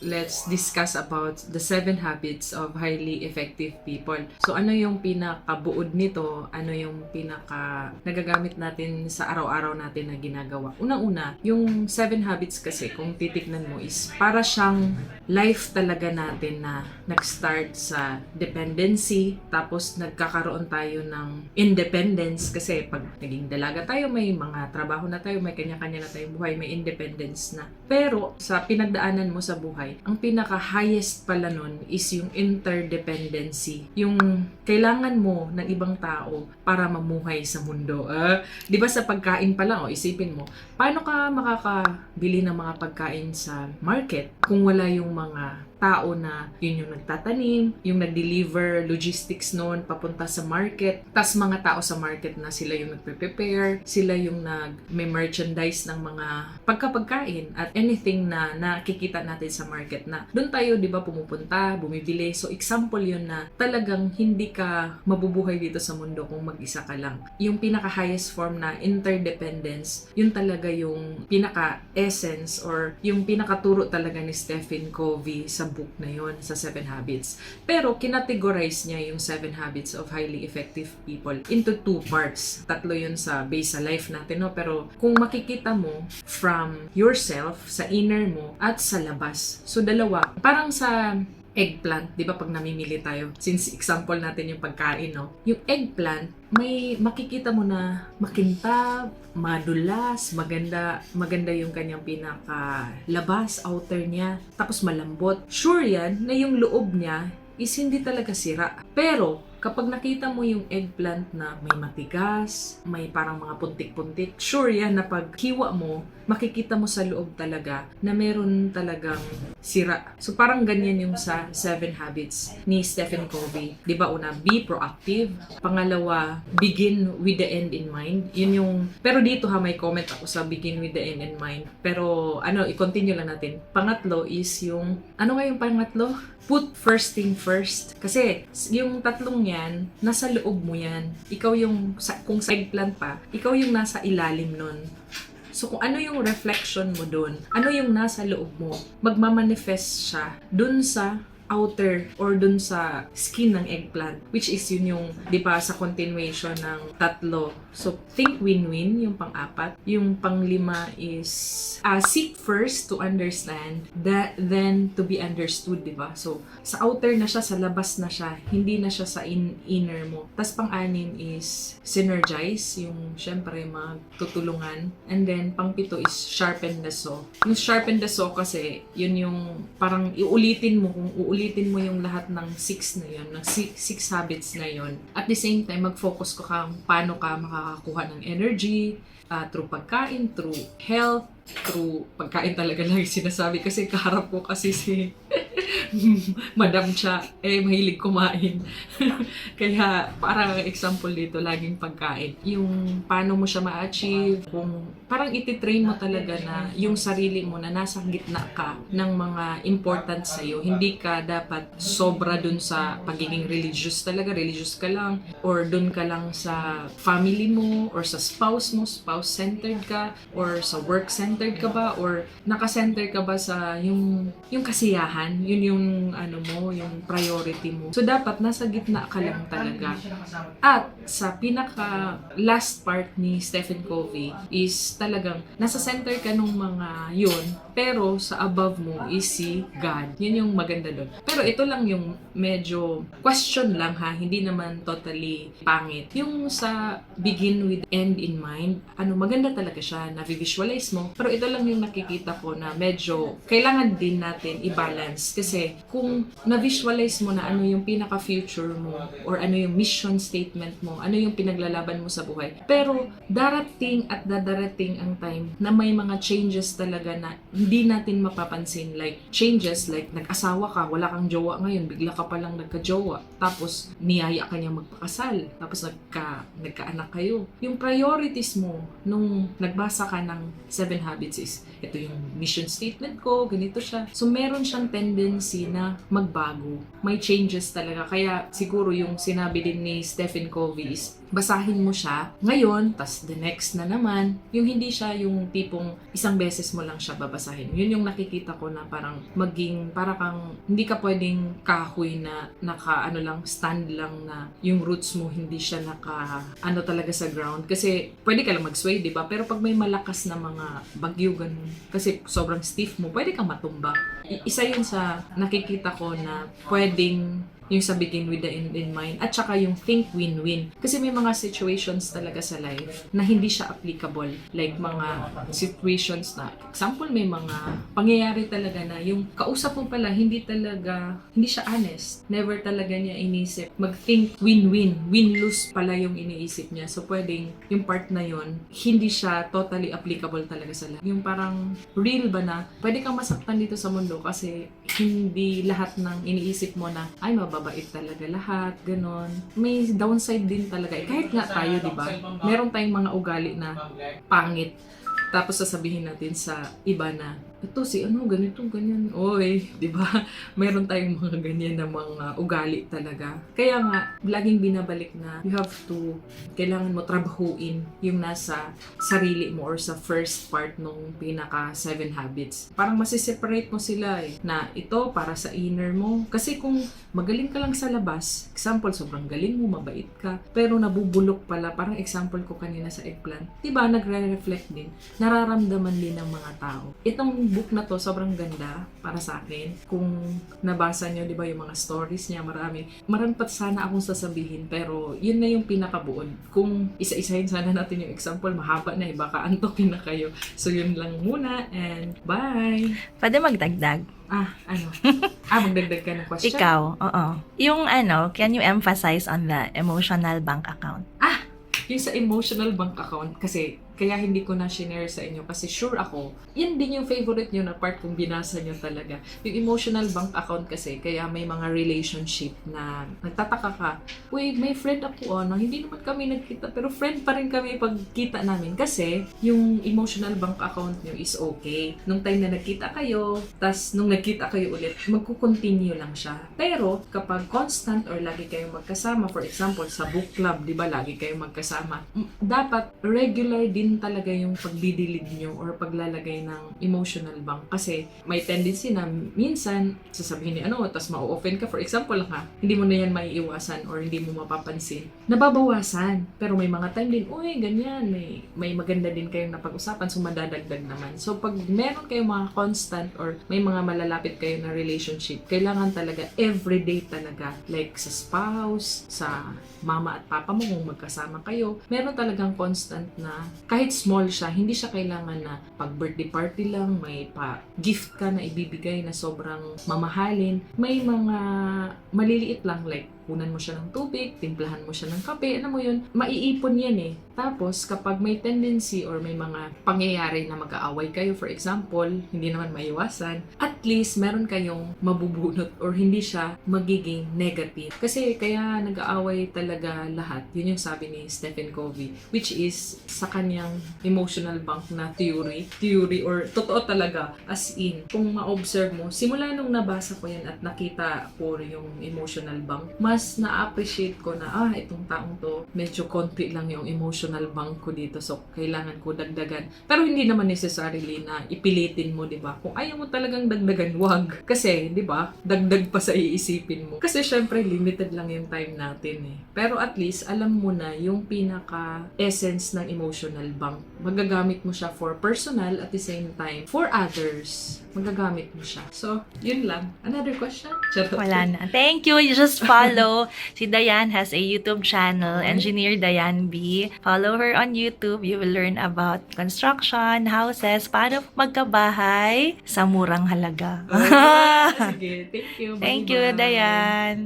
let's discuss about the 7 habits of highly effective people. So ano yung pinakabuod nito? Ano yung pinaka nagagamit natin sa araw-araw natin na ginagawa? Unang-una, yung 7 habits kasi kung titignan mo is para siyang life talaga natin na nag-start sa dependency, tapos nagkakaroon tayo ng independence kasi pag naging dalaga tayo, may mga trabaho na tayo, may kanya-kanya na tayong buhay, may independence na. Pero sa pinagdaanan mo sa buhay, ang pinaka-highest pala nun is yung interdependency. Yung kailangan mo ng ibang tao para mamuhay sa mundo. Di ba sa pagkain pa lang, isipin mo, paano ka makakabili ng mga pagkain sa market kung wala yung mga tao na yun yung nagtatanim, yung nag-deliver logistics noon papunta sa market, tas mga tao sa market na sila yung nagpe-prepare, sila yung may merchandise ng mga pagkapagkain at anything na nakikita natin sa market na doon tayo, di ba, pumupunta, bumibili. So example yun na talagang hindi ka mabubuhay dito sa mundo kung mag-isa ka lang. Yung pinaka-highest form na interdependence, yun talaga yung pinaka-essence or yung pinakaturo talaga ni Stephen Covey sa book na yon, sa 7 habits. Pero kinategorize niya yung 7 habits of highly effective people into 2 parts. 3 yun sa base sa life natin, no? Pero kung makikita mo from yourself, sa inner mo, at sa labas. So dalawa, parang sa eggplant, di ba, pag namimili tayo, since example natin yung pagkain, no? Yung eggplant, may makikita mo na makintab, madulas, maganda yung kanyang pinaka-labas, outer niya, tapos malambot. Sure yan na yung loob niya is hindi talaga sira. Pero, kapag nakita mo yung eggplant na may matigas, may parang mga puntik-puntik, sure yan na pag hiwa mo, makikita mo sa loob talaga na meron talagang sira. So parang ganyan yung sa 7 habits ni Stephen Covey. Di ba, una, be proactive. Pangalawa, begin with the end in mind. Yun yung, pero dito may comment ako sa begin with the end in mind. Pero i-continue lang natin. Pangatlo is yung, ano nga yung pangatlo? Put first thing first. Kasi yung tatlong yan, nasa loob mo yan. Ikaw yung, kung sa eggplant pa, ikaw yung nasa ilalim nun. So kung ano yung reflection mo dun, ano yung nasa loob mo, magmamanifest siya dun sa outer or dun sa skin ng eggplant, which is yun yung, di ba, sa continuation ng tatlo. So, think win-win, yung pang-4. Yung pang-5 is seek first to understand, then to be understood, di ba? So, sa outer na siya, sa labas na siya, hindi na siya sa inner mo. Tas pang-6 is synergize, yung syempre magtutulungan. And then, pang-7 is sharpen the saw. Yung sharpen the saw kasi, yun yung parang uulitin mo yung lahat ng 6 na yun, ng 6 habits na yun. At the same time, mag-focus ka kung paano ka makakakuha ng energy, through pagkain, through health, through pagkain talaga lang sinasabi kasi kaharap ko kasi si Madam Cha, mahilig kumain. Kaya parang example dito, laging pagkain. Yung paano mo siya ma-achieve, kung parang ititrain mo talaga na yung sarili mo na nasa gitna ka ng mga important sa'yo. Hindi ka dapat sobra dun sa pagiging religious talaga, religious ka lang, or dun ka lang sa family mo, or sa spouse mo, spouse-centered ka, or sa work-centered ka ba, or naka-center ka ba sa yung kasiyahan, yun yung yung priority mo. So, dapat nasa gitna ka lang talaga. At sa pinaka last part ni Stephen Covey is talagang nasa center ka nung mga yun, pero sa above mo is si God. Yun yung maganda doon. Pero ito lang yung medyo question lang hindi naman totally pangit. Yung sa begin with end in mind, maganda talaga siya, na-visualize mo. Pero ito lang yung nakikita ko na medyo kailangan din natin i-balance kasi kung na-visualize mo na ano yung pinaka-future mo or ano yung mission statement mo, ano yung pinaglalaban mo sa buhay. Pero darating at dadarating ang time na may mga changes talaga na hindi natin mapapansin. Like changes, like nag-asawa ka, wala kang jowa ngayon, bigla ka palang nagka-jowa. Tapos niyaya ka niya magpakasal. Tapos nagka-anak kayo. Yung priorities mo nung nagbasa ka ng 7 habits is, ito yung mission statement ko, ganito siya. So meron siyang tendency na magbago. May changes talaga. Kaya siguro yung sinabi din ni Stephen Covey is basahin mo siya ngayon, tas the next na naman, yung hindi siya yung tipong isang beses mo lang siya babasahin. Yun yung nakikita ko na parang maging, para kang, hindi ka pwedeng kahoy na stand lang na yung roots mo hindi siya talaga sa ground. Kasi pwede ka lang mag-sway, di ba? Pero pag may malakas na mga bagyo, ganun, kasi sobrang stiff mo, pwede kang matumba. Isa yun sa nakikita ko na pwedeng yung sa begin with the end in mind, at saka yung think win-win. Kasi may mga situations talaga sa life na hindi siya applicable. Like mga situations na, example, may mga pangyayari talaga na yung kausap mo pala, hindi siya honest. Never talaga niya inisip. Mag-think win-win. Win-lose pala yung iniisip niya. So pwedeng yung part na yun, hindi siya totally applicable talaga sa life. Yung parang real ba na, pwede kang masaktan dito sa mundo kasi hindi lahat ng iniisip mo na, ay, mababait talaga lahat, ganon. May downside din talaga. Kahit nga tayo, di ba? Meron tayong mga ugali na pangit. Tapos sasabihin natin sa iba na, ito si ganito, ganyan. Oy, di ba? Meron tayong mga ganyan na mga ugali talaga. Kaya nga, laging binabalik na kailangan mo trabahuin yung nasa sarili mo or sa first part nung pinaka 7 habits. Parang masiseparate mo sila na ito para sa inner mo. Kasi kung magaling ka lang sa labas, example, sobrang galing mo, mabait ka, pero nabubulok pala, parang example ko kanina sa eggplant, di ba, nagre-reflect din, nararamdaman din ng mga tao. Itong book na to, sobrang ganda para sa akin. Kung nabasa nyo, di ba, yung mga stories niya, marami pa sana akong sasabihin, pero yun na yung pinakabuod. Kung isa-isahin sana natin yung example, mahaba na baka antokin na kayo. So yun lang muna, and bye! Pwede magdagdag. Magdagdag ka ng question? Ikaw, oo. Yung can you emphasize on the emotional bank account? Yung sa emotional bank account, kasi kaya hindi ko na shinare sa inyo kasi sure ako, yan din yung favorite nyo na part kung binasa nyo talaga. Yung emotional bank account kasi, kaya may mga relationship na nagtataka ka, wait, may friend ako, hindi naman kami nagkita, pero friend pa rin kami pagkita namin. Kasi, yung emotional bank account nyo is okay. Nung time na nagkita kayo, tas nung nagkita kayo ulit, magkukontinue lang siya. Pero, kapag constant or lagi kayong magkasama, for example, sa book club, di ba, lagi kayong magkasama, dapat regular din talaga yung pagdidilig nyo or paglalagay ng emotional bank. Kasi may tendency na minsan sasabihin ni tas ma-offend ka. For example hindi mo na yan maiiwasan or hindi mo mapapansin. Nababawasan. Pero may mga time din, ganyan. May maganda din kayong napag-usapan, so madadagdag naman. So pag meron kayong mga constant or may mga malalapit kayo na relationship, kailangan talaga everyday talaga. Like sa spouse, sa mama at papa mo kung magkasama kayo, meron talagang constant na kahit small siya, hindi siya kailangan na pag birthday party lang, may gift ka na ibibigay na sobrang mamahalin. May mga maliliit lang, like kunan mo siya ng tubig, timplahan mo siya ng kape, mo yun, maiipon yan Tapos, kapag may tendency or may mga pangyayari na mag-aaway kayo, for example, hindi naman maiwasan, at least meron kayong mabubunot or hindi siya magiging negative. Kasi kaya nag-aaway talaga lahat. Yun yung sabi ni Stephen Covey, which is sa kanyang emotional bank na theory or totoo talaga, as in, kung ma-observe mo, simula nung nabasa ko yan at nakita ko yung emotional bank, mas na-appreciate ko na, itong taong to, medyo konti lang yung emotional bank ko dito. So, kailangan ko dagdagan. Pero hindi naman necessarily na ipilitin mo, di ba? Kung ayaw mo talagang dagdagan, wag. Kasi, di ba, dagdag pa sa iisipin mo. Kasi, syempre, limited lang yung time natin Pero at least, alam mo na yung pinaka-essence ng emotional bank. Magagamit mo siya for personal at the same time for others. Magagamit mo siya. So, yun lang. Another question? Charot. Wala na. Thank you. You just follow. Si Diane has a YouTube channel, Engineer Diane B. Follow her on YouTube. You will learn about construction, houses, paano magkabahay sa murang halaga. Sige. Thank you. Thank you, Bye-bye. Diane.